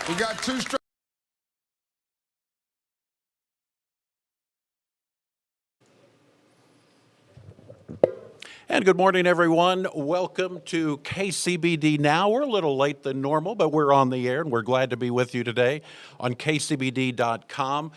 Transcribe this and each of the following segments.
We got two straight. And good morning, everyone. Welcome to KCBD Now. We're a little late than normal, but we're on the air, and we're glad to be with you today on KCBD.com.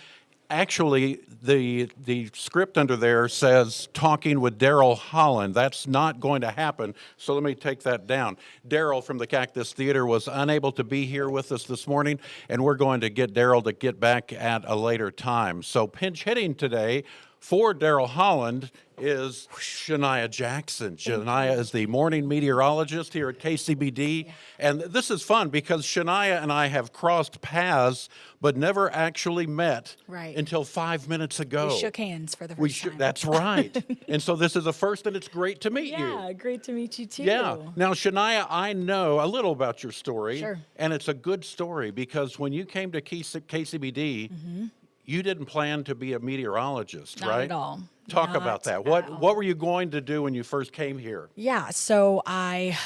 Actually, the script under there says talking with Daryl Holland. That's not going to happen, so let me take that down. Daryl from the Cactus Theater was unable to be here with us this morning, and we're going to get Daryl to get back at a later time. So pinch hitting today for Daryl Holland is Shania Jackson. Shania is the morning meteorologist here at KCBD. And this is fun because Shania and I have crossed paths but never actually met until 5 minutes ago. We shook hands for the first time. That's right. And so this is a first, and it's great to meet you. Yeah, great to meet you too. Yeah. Now, Shania, I know a little about your story. Sure. And it's a good story because when you came to KCBD, you didn't plan to be a meteorologist, Not right? at all. Talk Not about that. at What all. were you going to do when you first came here? Yeah, so I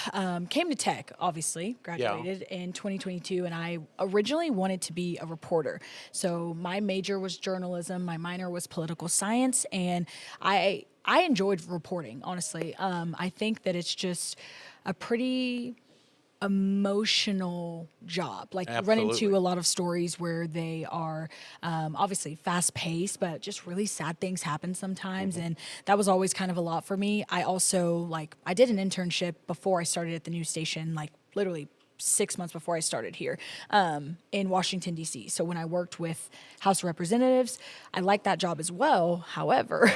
came to Tech, obviously, graduated in 2022, and I originally wanted to be a reporter. So my major was journalism, my minor was political science, and I enjoyed reporting, honestly. I think that it's just a pretty emotional job. Like, you run into Absolutely. a lot of stories where they are obviously fast paced, but just really sad things happen sometimes. And that was always kind of a lot for me. I also, I did an internship before I started at the news station, like literally 6 months before I started here in Washington, D.C. So when I worked with House of Representatives, I liked that job as well. However,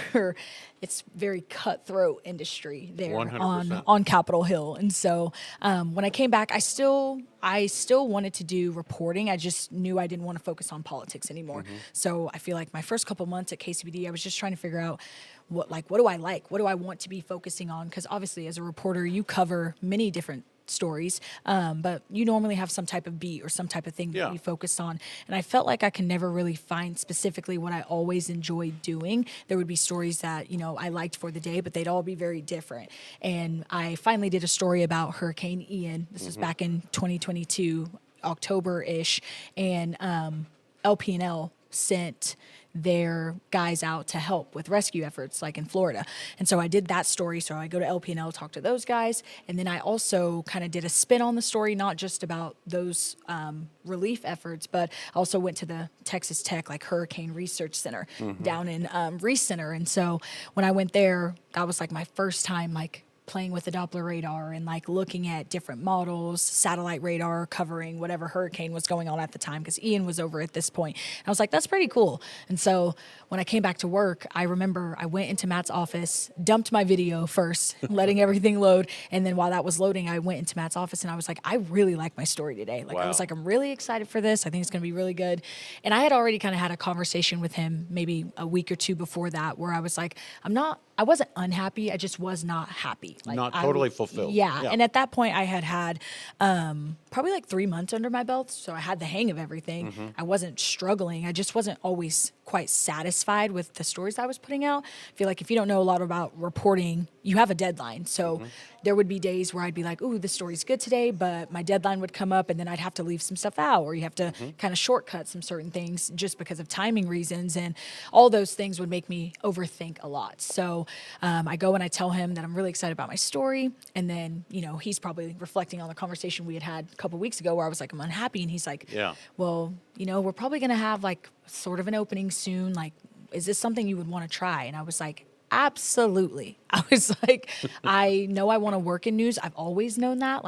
it's very cutthroat industry there 100%. on Capitol Hill. And so when I came back, I still wanted to do reporting. I just knew I didn't want to focus on politics anymore. So I feel like my first couple months at KCBD, I was just trying to figure out what do I like? What do I want to be focusing on? Because obviously as a reporter, you cover many different stories, but you normally have some type of beat or some type of thing that you focus on. And I felt like I could never really find specifically what I always enjoyed doing. There would be stories that, I liked for the day, but they'd all be very different. And I finally did a story about Hurricane Ian. This was back in 2022, October-ish. And LP&L sent their guys out to help with rescue efforts, like in Florida. And so I did that story. So I go to LP&L, talk to those guys. And then I also kind of did a spin on the story, not just about those relief efforts, but I also went to the Texas Tech, Hurricane Research Center down in Reese Center. And so when I went there, that was my first time, playing with the Doppler radar and looking at different models, satellite radar covering whatever hurricane was going on at the time, because Ian was over at this point. And I was like, that's pretty cool. And so when I came back to work, I remember I went into Matt's office, dumped my video first, letting everything load. And then while that was loading, I went into Matt's office and I was like, I really like my story today. I was like, I'm really excited for this. I think it's going to be really good. And I had already kind of had a conversation with him maybe a week or two before that, where I was like, I wasn't unhappy. I just was not happy. Not totally fulfilled. Yeah. And at that point I had probably 3 months under my belt. So I had the hang of everything. I wasn't struggling. I just wasn't always quite satisfied with the stories I was putting out. I feel like if you don't know a lot about reporting, you have a deadline. So there would be days where I'd be like, ooh, this story's good today, but my deadline would come up and then I'd have to leave some stuff out, or you have to kind of shortcut some certain things just because of timing reasons. And all those things would make me overthink a lot. So I go and I tell him that I'm really excited about my story. And then, he's probably reflecting on the conversation we had a couple weeks ago where I was like, I'm unhappy. And he's like, well, we're probably going to have sort of an opening soon. Is this something you would want to try? And I was like, absolutely. I was like, I know I want to work in news. I've always known that.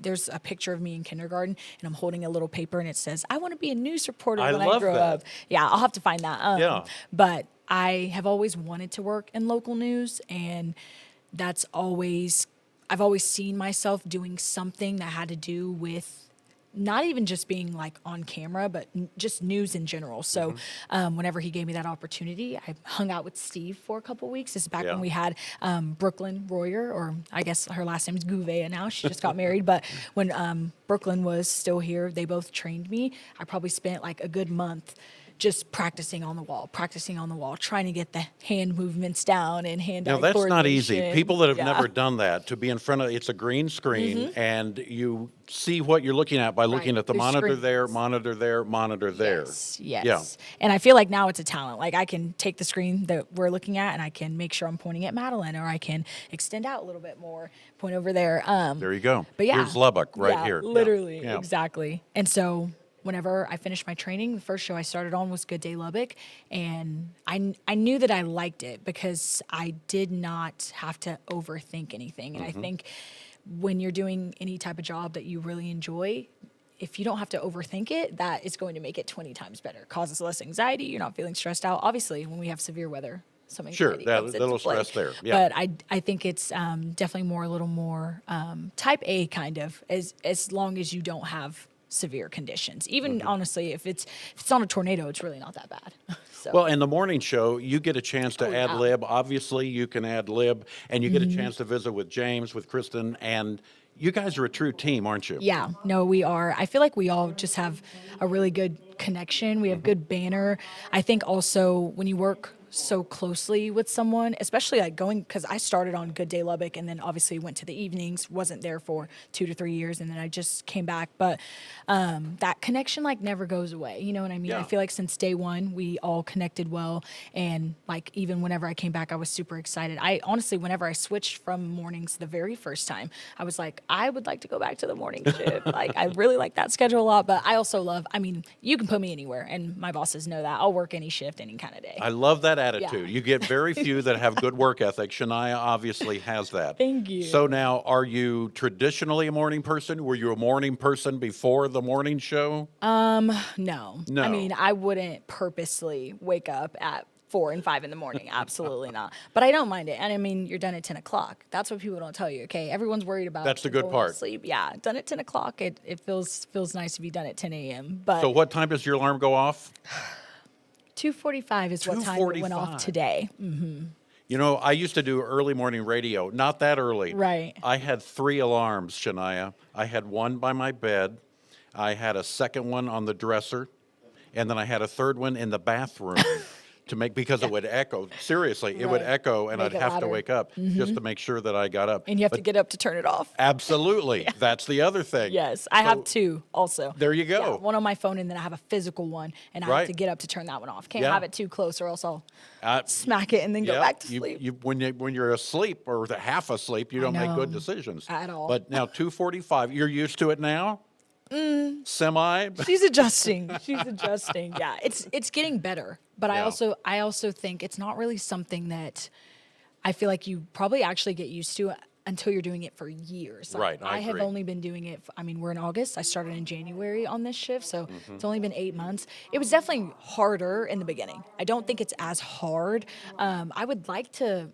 There's a picture of me in kindergarten and I'm holding a little paper and it says, I want to be a news reporter when I grow up. Yeah, I'll have to find that. But I have always wanted to work in local news, and I've always seen myself doing something that had to do with not even just being on camera, but just news in general. So whenever he gave me that opportunity, I hung out with Steve for a couple weeks. This is back when we had Brooklyn Royer, or I guess her last name is Gouveia now. She just got married. But when Brooklyn was still here, they both trained me. I probably spent a good month just practicing on the wall, trying to get the hand movements down and hand-eye Now, that's not easy. coordination. People that have Yeah. never done that, to be in front of, it's a green screen, and you see what you're looking at by looking Right. at the There's monitor screens. there, monitor there, monitor there. Yes, Yeah. yes. And I feel like now it's a talent. Like I can take the screen that we're looking at and I can make sure I'm pointing at Madeline, or I can extend out a little bit more, point over there. There you go. But yeah. Here's Lubbock right Yeah, here. Yeah. literally, Yeah. exactly. And so whenever I finished my training, the first show I started on was Good Day Lubbock, and I knew that I liked it because I did not have to overthink anything. And I think when you're doing any type of job that you really enjoy, if you don't have to overthink it, that is going to make it 20 times better. Causes less anxiety. You're not feeling stressed out. Obviously, when we have severe weather, some Sure, anxiety that comes into little play. stress there, yeah. But I think it's definitely a little more type A kind of, as long as you don't have severe conditions. Even honestly, if it's on a tornado, it's really not that bad. So. Well, in the morning show, you get a chance to Oh, ad yeah. lib. Obviously, you can ad lib, and you get a chance to visit with James, with Kristen, and you guys are a true team, aren't you? Yeah, no, we are. I feel like we all just have a really good connection. We have good banter. I think also when you work so closely with someone, especially like going, because I started on Good Day Lubbock and then obviously went to the evenings, wasn't there for 2 to 3 years, and then I just came back. But that connection like never goes away. You know what I mean? Yeah. I feel like since day one, we all connected well. And like even whenever I came back, I was super excited. I honestly, whenever I switched from mornings the very first time, I was like, I would like to go back to the morning shift. Like I really like that schedule a lot. But I also love, I mean, you can put me anywhere, and my bosses know that. I'll work any shift, any kind of day. I love that attitude. Yeah. You get very few that have good work ethic. Shania obviously has that. Thank you. So now, are you traditionally a morning person? Were you a morning person before the morning show? No. No. I mean, I wouldn't purposely wake up at 4 and 5 in the morning. Absolutely not. But I don't mind it. And I mean, you're done at 10 o'clock. That's what people don't tell you. Okay. Everyone's worried about. That's the good going part. to sleep. Yeah. Done at 10 o'clock. It feels nice to be done at 10 a.m. But So what time does your alarm go off? 2:45 is what time it went 2:45. off today. You know, I used to do early morning radio, not that early. Right. I had 3 alarms, Shania. I had one by my bed, I had a second one on the dresser, and then I had a third one in the bathroom to make, because it would echo. Seriously, it would Right. echo, and Make I'd it have to louder. wake up just to make sure that I got up. And you have But to get up to turn it off. absolutely, that's the other thing. Yes. I have So, 2 also. There you go. Yeah, one on my phone, and then I have a physical one, and I Right. have to get up to turn that one off. Can't Yeah. have it too close, or else I'll Uh, smack it and then go yeah, back to sleep. when you're asleep or half asleep, you don't make good know. decisions At all. But now 2:45, you're used to it now. Semi. She's adjusting. She's adjusting. Yeah, it's getting better. But Yeah. I also think it's not really something that I feel like you probably actually get used to until you're doing it for years. Like, Right, I have agree. only been doing it. I mean, we're in August. I started in January on this shift, so Mm-hmm. it's only been 8 months. It was definitely harder in the beginning. I don't think it's as hard. I would like to.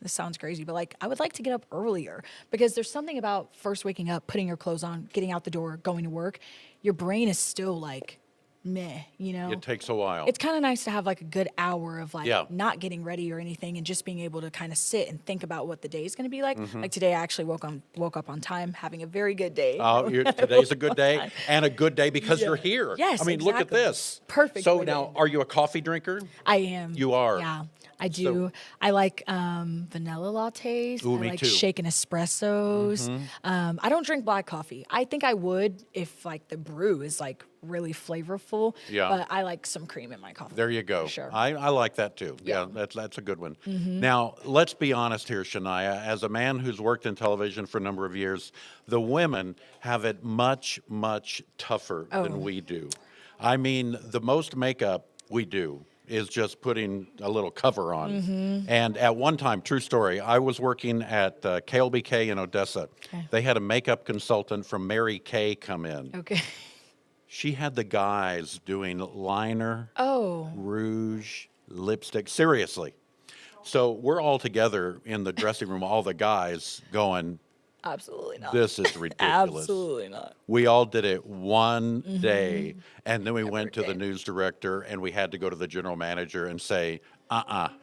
This sounds crazy, but like I would like to get up earlier because there's something about first waking up, putting your clothes on, getting out the door, going to work. Your brain is still like meh, you know? It takes a while. It's kind of nice to have like a good hour of like Yeah. not getting ready or anything and just being able to kind of sit and think about what the day is going to be like. Mm-hmm. Like today, I actually woke up on time, having a very good day. Today's a good day, and a good day because you're here. Yes, I mean, look at exactly. this. Perfect So way to now, end it. are you a coffee drinker? I am. You are. Yeah, I do. I like vanilla lattes. Ooh, I me like too. Mm-hmm. shaken espressos. I don't drink black coffee. I think I would if like the brew is like really flavorful. Yeah. But I like some cream in my coffee. There you go. For sure. I like that too. Yeah, Yeah. that's a good one. Now, let's be honest here, Shania. As a man who's worked in television for a number of years, the women have it much, much tougher than we do. I mean, the most makeup we do is just putting a little cover on. And at one time, true story, I was working at KLBK in Odessa. Okay. They had a makeup consultant from Mary Kay come in. Okay. She had the guys doing liner, Oh. rouge, lipstick. Seriously. So we're all together in the dressing room, all the guys going, Absolutely not. this is ridiculous. Absolutely not. We all did it one day, and then we went to the day. news director, and we had to go to the general manager and say,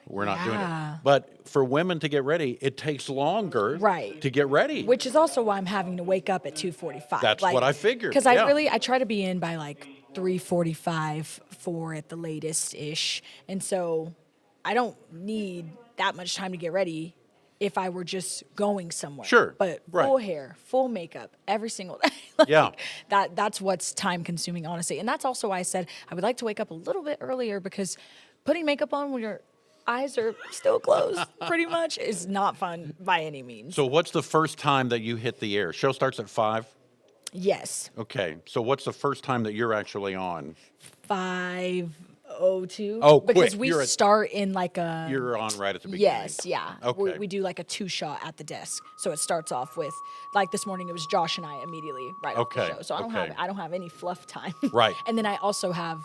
we're not doing Yeah. it. But for women to get ready, it takes longer Right. to get ready. Which is also why I'm having to wake up at 2:45. That's what I figured, Because yeah. I try to be in by like 3:45, 4 at the latest ish. And so I don't need that much time to get ready if I were just going somewhere. Sure, But right. full hair, full makeup every single day. Like, Yeah. That's what's time consuming, honestly. And that's also why I said I would like to wake up a little bit earlier, because putting makeup on when your eyes are still closed pretty much is not fun by any means. So what's the first time that you hit the air? Show starts at 5? Yes. Okay. So what's the first time that you're actually on? 5:02. Oh, because quick. we start in like a You're on right at the beginning. yes, yeah. Okay. We do like a 2-shot at the desk. So it starts off with, like this morning it was Josh and I immediately right after Okay, the show. So okay. I don't have any fluff time. Right. And then I also have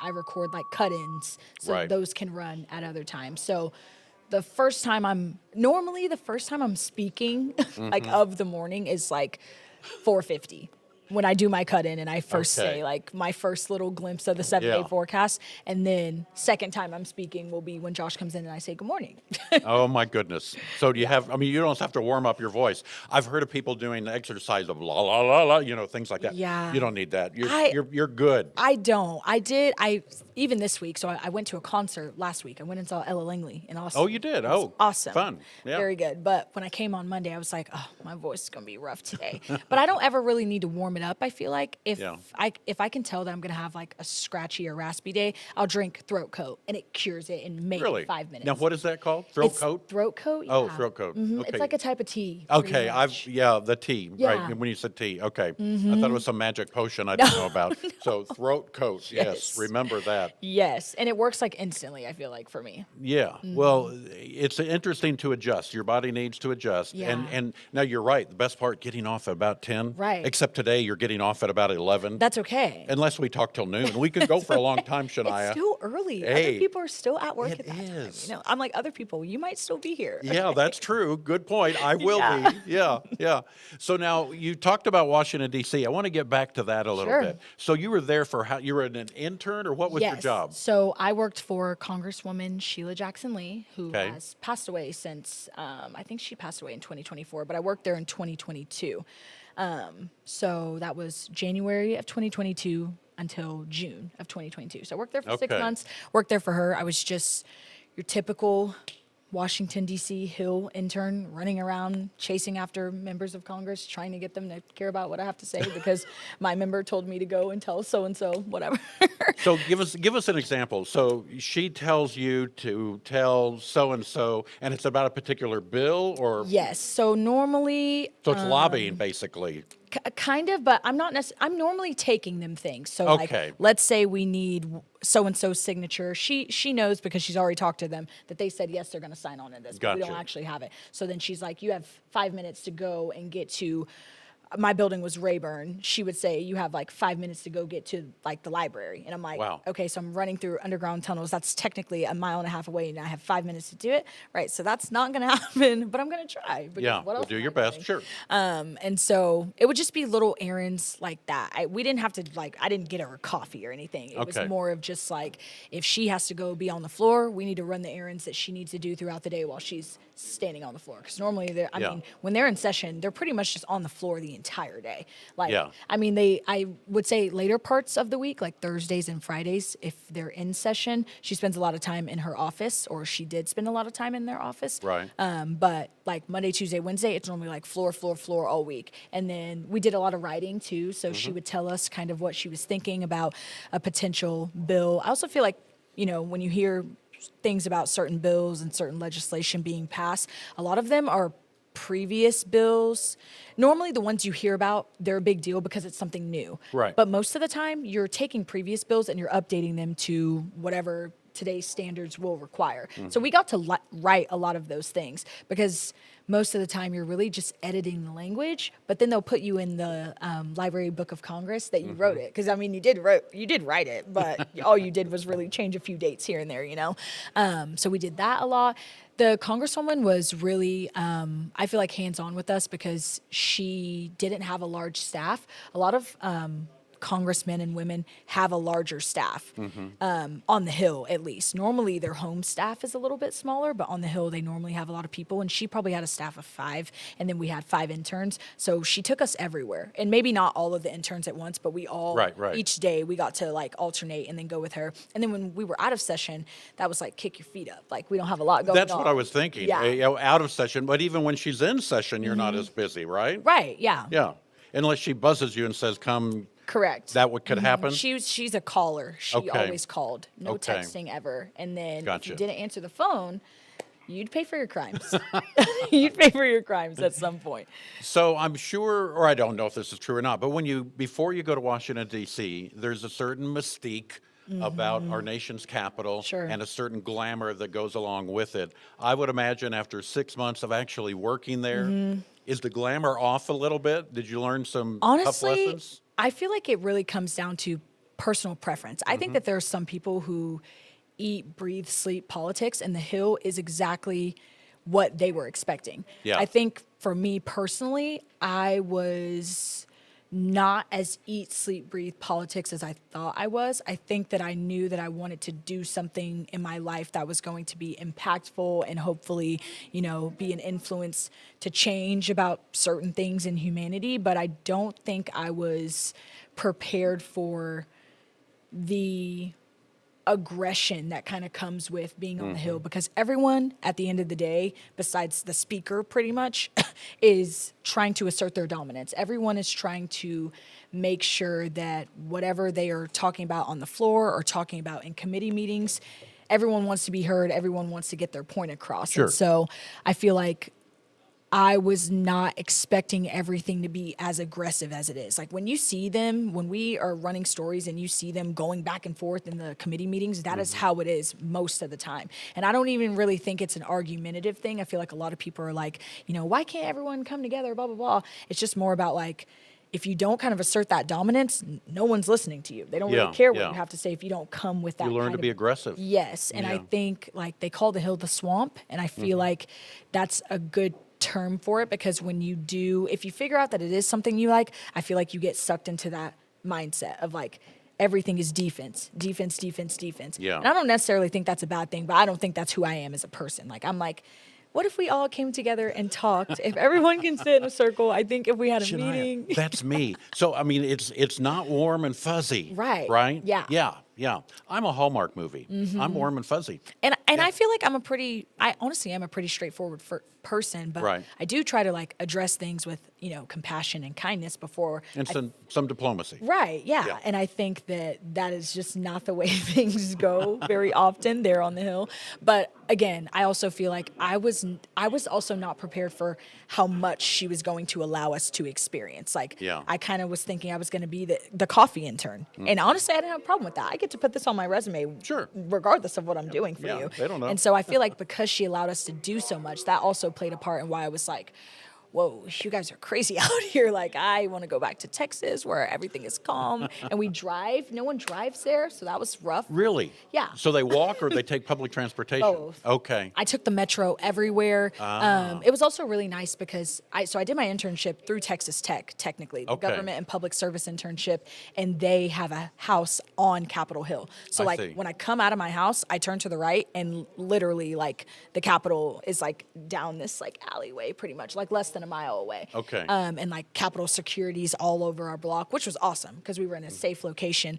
I record like cut-ins, so Right. those can run at other times. So the first time I'm speaking like Mm-hmm. of the morning is like 4:50. When I do my cut in and I first Okay. say like my first little glimpse of the 7-day Yeah. forecast, and then second time I'm speaking will be when Josh comes in and I say good morning. Oh my goodness. So do you have, I mean, you don't have to warm up your voice. I've heard of people doing the exercise of la la la la, you know, things like that. Yeah. You don't need that. I- You're good. I don't. Even this week. So I went to a concert last week. I went and saw Ella Langley in Austin. Oh, you did? It was Oh, awesome. fun. Yeah. Very good. But when I came on Monday, I was like, oh, my voice is gonna be rough today. But I don't ever really need to warm it up. I feel like if Yeah. I can tell that I'm gonna have like a scratchy or raspy day, I'll drink throat coat and it cures it in maybe Really? 5 minutes. Now, what is that called? Throat It's coat? Throat coat. Oh, yeah. throat coat. Mhm. Okay. It's like a type of tea. pretty Okay, much. the tea, Yeah. Mm-hmm. right? When you said tea, okay. I thought it was some magic potion I didn't know about. So throat coat, yes, Yes. remember that. Yes, and it works like instantly. I feel like for me. Yeah, Mm-hmm. well, it's interesting to adjust. Your body needs to adjust. Yeah. And now you're right. The best part, getting off at about 10. Right. Except today, you're getting off at about 11. That's okay. Unless we talk till noon. We could go for a long time, Shania. It's still early. Hey, Other people are still at work it at that time. is. You know, I'm like other people. You might still be here. Yeah, that's true. Good point. I will Yeah. be. Yeah, yeah. So now you talked about Washington, D.C. I want to get back to that a little Sure. bit. So you were there for how? You were an intern, or what was your Yes. job? So I worked for Congresswoman Sheila Jackson Lee, who Okay. has passed away since I think she passed away in 2024, but I worked there in 2022. So that was January of 2022 until June of 2022. So I worked there for 6 Okay. months. Worked there for her. I was just your typical Washington, D.C. Hill intern running around chasing after members of Congress, trying to get them to care about what I have to say because my member told me to go and tell so-and-so whatever. So give us an example. So she tells you to tell so and so, and it's about a particular bill, or Yes. So normally, so it's lobbying basically. kind of, but I'm not I'm normally taking them things. So Okay. like, let's say we need so-and-so's signature. She knows because she's already talked to them that they said, yes, they're going to sign on to this, but we don't Gotcha. actually have it. So then she's like, you have 5 minutes to go and get to, my building was Rayburn. She would say, you have like 5 minutes to go get to like the library. And I'm like, Wow. okay, so I'm running through underground tunnels. That's technically a mile and a half away and I have 5 minutes to do it. Right. So that's not going to happen, but I'm going to try. Because Yeah, what well, else do am I your best. doing? Sure. And so it would just be little errands like that. We didn't have to I didn't get her coffee or anything. It Okay. was more of just like, if she has to go be on the floor, we need to run the errands that she needs to do throughout the day while she's standing on the floor. Because normally I Yeah. mean, when they're in session, they're pretty much just on the floor the entire day. Like, Yeah. I mean, I would say later parts of the week, like Thursdays and Fridays, if they're in session, she spends a lot of time in her office, or she did spend a lot of time in their office. Right. But like Monday, Tuesday, Wednesday, it's normally like floor all week. And then we did a lot of writing too. So she would tell us kind of what she was thinking about a potential bill. I also feel like, you know, when you hear things about certain bills and certain legislation being passed, a lot of them are previous bills. Normally the ones you hear about, they're a big deal because it's something new. Right. But most of the time you're taking previous bills and you're updating them to whatever today's standards will require. So we got to write a lot of those things because most of the time you're really just editing the language, but then they'll put you in the Library Book of Congress that you wrote it. Because I mean, you did write it, but all you did was really change a few dates here and there, you know? So we did that a lot. The Congresswoman was really, I feel like hands-on with us because she didn't have a large staff. A lot of congressmen and women have a larger staff on the Hill, at least. Normally, their home staff is a little bit smaller, but on the Hill, they normally have a lot of people. And she probably had a staff of 5, and then we had 5 interns. So she took us everywhere. And maybe not all of the interns at once, but we all, Right. each day, we got to like alternate and then go with her. And then when we were out of session, that was like kick your feet up. Like, we don't have a lot going on. That's what I was thinking. Yeah. Out of session, but even when she's in session, you're not as busy, right? Right, yeah. Yeah. Unless she buzzes you and says, come. Correct. That what could happen? She's a caller. She Okay. always called. No Okay. texting ever. And then if Gotcha. you didn't answer the phone, you'd pay for your crimes. You'd pay for your crimes at some point. So I'm sure, or I don't know if this is true or not, but before you go to Washington, D.C., there's a certain mystique about our nation's capital Sure. and a certain glamour that goes along with it. I would imagine after 6 months of actually working there, is the glamour off a little bit? Did you learn some tough Honestly, lessons? I feel like it really comes down to personal preference. I think that there are some people who eat, breathe, sleep politics, and the Hill is exactly what they were expecting. Yeah. I think for me personally, I was not as eat, sleep, breathe politics as I thought I was. I think that I knew that I wanted to do something in my life that was going to be impactful and hopefully, be an influence to change about certain things in humanity. But I don't think I was prepared for the aggression that kind of comes with being on the Hill, because everyone at the end of the day, besides the speaker pretty much, is trying to assert their dominance. Everyone is trying to make sure that whatever they are talking about on the floor or talking about in committee meetings, everyone wants to be heard, everyone wants to get their point across. Sure. And so I feel like I was not expecting everything to be as aggressive as it is. Like when you see them, when we are running stories and you see them going back and forth in the committee meetings, that is how it is most of the time. And I don't even really think it's an argumentative thing. I feel like a lot of people are like, why can't everyone come together, blah, blah, blah. It's just more about like, if you don't kind of assert that dominance, no one's listening to you. They don't really care what you have to say if you don't come with that. You learn kind to be aggressive. Yes. And I think like they call the Hill the swamp. And I feel like that's a good term for it, because if you figure out that it is something you like, I feel like you get sucked into that mindset of like everything is defense. Yeah. And I don't necessarily think that's a bad thing, but I don't think that's who I am as a person. Like I'm like, what if we all came together and talked? If everyone can sit in a circle, I think if we had a Shania, meeting. That's me. So I mean, it's not warm and fuzzy. Right. Right. Yeah. Yeah. I'm a Hallmark movie. I'm warm and fuzzy. And I feel like I honestly am a pretty straightforward person, but Right. I do try to like address things with, compassion and kindness before. And some diplomacy. Right, yeah. Yeah. And I think that is just not the way things go very often there on the Hill. But again, I also feel like I was also not prepared for how much she was going to allow us to experience. Like Yeah. I kind of was thinking I was going to be the coffee intern. And honestly, I didn't have a problem with that. I get to put this on my resume Sure. regardless of what I'm doing for Yeah, you. they don't know. And so I feel like because she allowed us to do so much, that also played a part in why I was like, whoa, you guys are crazy out here. Like, I want to go back to Texas where everything is calm. And we drive. No one drives there, so that was rough. Really? Yeah. So they walk or they take public transportation? Both. Okay. I took the metro everywhere. It was also really nice because I did my internship through Texas Tech, technically, the Okay. government and public service internship, and they have a house on Capitol Hill. So I see. when I come out of my house, I turn to the right, and literally like the Capitol is like down this like alleyway, pretty much like less than a mile away. Okay. And like Capitol security's all over our block, which was awesome because we were in a safe location.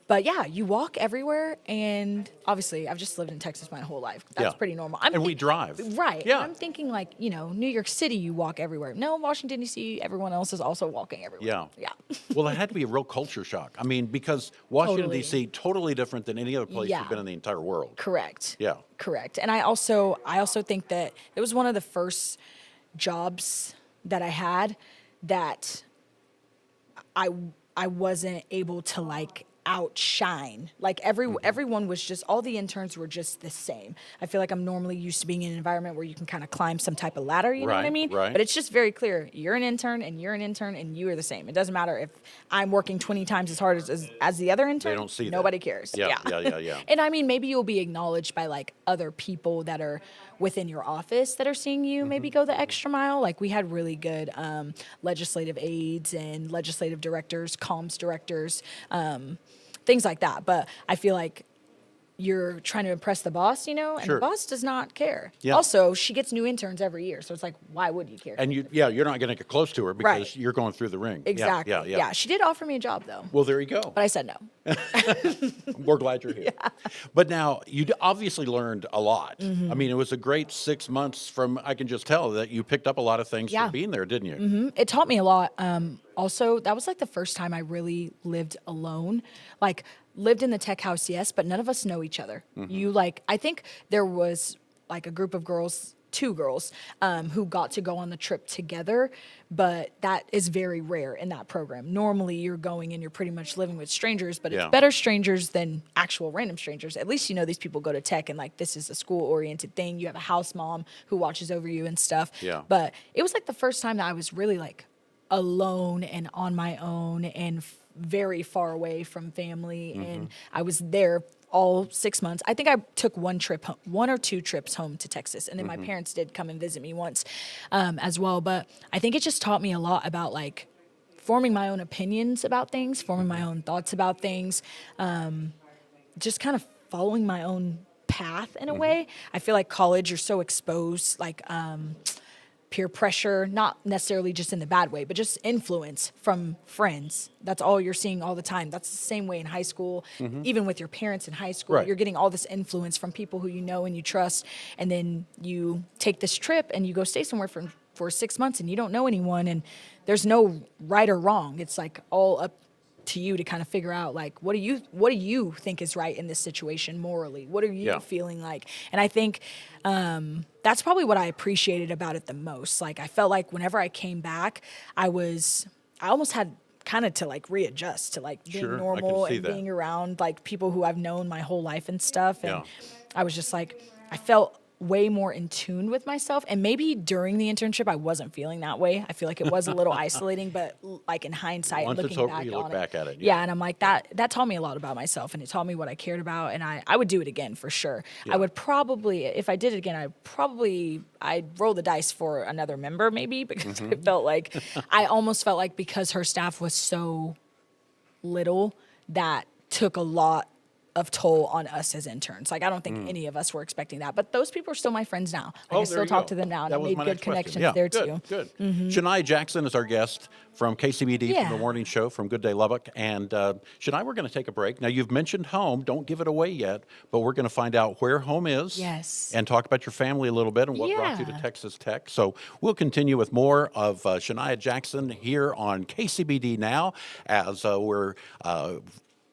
But yeah, you walk everywhere, and obviously I've just lived in Texas my whole life. That's Yeah. pretty normal. And we drive. Right. Yeah. I'm thinking like, New York City, you walk everywhere. No, Washington, D.C., everyone else is also walking everywhere. Yeah. Yeah. Well, it had to be a real culture shock. I mean, because Washington, Totally. D.C., totally different than any other place Yeah. you've been in the entire world. Correct. Yeah. Correct. And I also think that it was one of the first jobs that I had that I wasn't able to like outshine. Like everyone was just, all the interns were just the same. I feel like I'm normally used to being in an environment where you can kind of climb some type of ladder, you know what I Right, mean? right. But it's just very clear. You're an intern and you're an intern and you are the same. It doesn't matter if I'm working 20 times as hard as the other intern. They don't see that. Nobody cares. Yeah. And I mean, maybe you'll be acknowledged by like other people that are within your office that are seeing you maybe go the extra mile. Like we had really good legislative aides and legislative directors, comms directors, things like that. But I feel like you're trying to impress the boss, you know, and Sure. the boss does not care. Yeah. Also, she gets new interns every year, so it's like, why would you care? And you're not going to get close to her because Right. you're going through the ring. Exactly. Yeah. She did offer me a job though, Well, there you go. but I said no. We're glad you're here. But now, you obviously learned a lot. I mean, it was a great 6 months from, I can just tell that you picked up a lot of things Yeah. from being there, didn't you? It taught me a lot. Also, that was like the first time I really lived alone. Like, lived in the tech house, yes, but none of us know each other. I think there was like a group of girls, 2 girls, who got to go on the trip together, but that is very rare in that program. Normally, you're going and you're pretty much living with strangers, but Yeah. it's better strangers than actual random strangers. At least you know these people go to tech and like this is a school-oriented thing. You have a house mom who watches over you and stuff. Yeah. But it was like the first time that I was really like alone and on my own and very far away from family. And I was there all 6 months. I think I took one or 2 trips home to Texas. And then my parents did come and visit me once as well. But I think it just taught me a lot about like forming my own opinions about things, forming my own thoughts about things, just kind of following my own path in a way. I feel like college, you're so exposed, like peer pressure, not necessarily just in the bad way, but just influence from friends. That's all you're seeing all the time. That's the same way in high school, even with your parents in high school. Right. You're getting all this influence from people who you know and you trust, and then you take this trip and you go stay somewhere for 6 months and you don't know anyone, and there's no right or wrong. It's like all up to you to kind of figure out like what do you think is right in this situation morally? What are you Yeah. feeling like? And I think that's probably what I appreciated about it the most. Like I felt like whenever I came back, I almost had kind of to like readjust to like being Sure, I can normal see and that. being around like people who I've known my whole life and stuff. And Yeah. I was just like, I felt way more in tune with myself. And maybe during the internship, I wasn't feeling that way. I feel like it was a little isolating, but like in hindsight, Once it's looking over, back you look on back it. at it, Yeah. And I'm like, that taught me a lot about myself, and it taught me what I cared about. And I would do it again for sure. I would probably, if I did it again, I'd roll the dice for another member maybe, because it felt like, I almost felt like because her staff was so little, that took a lot of toll on us as interns. Like I don't think any of us were expecting that, but those people are still my friends now. Like, I there still you talk go. to them now, and That I was made my good next question. connections Yeah, there good, too. Good. Shania Jackson is our guest from KCBD from Yeah. the morning show from Good Day Lubbock. And Shania, we're going to take a break. Now, you've mentioned home. Don't give it away yet, but we're going to find out where home is. Yes. And talk about your family a little bit and what brought you to Yeah. Texas Tech. So we'll continue with more of Shania Jackson here on KCBD Now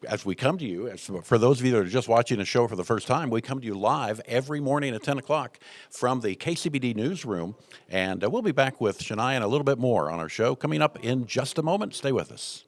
as we come to you. For those of you that are just watching a show for the first time, we come to you live every morning at 10 o'clock from the KCBD newsroom. And we'll be back with Shania and a little bit more on our show coming up in just a moment. Stay with us.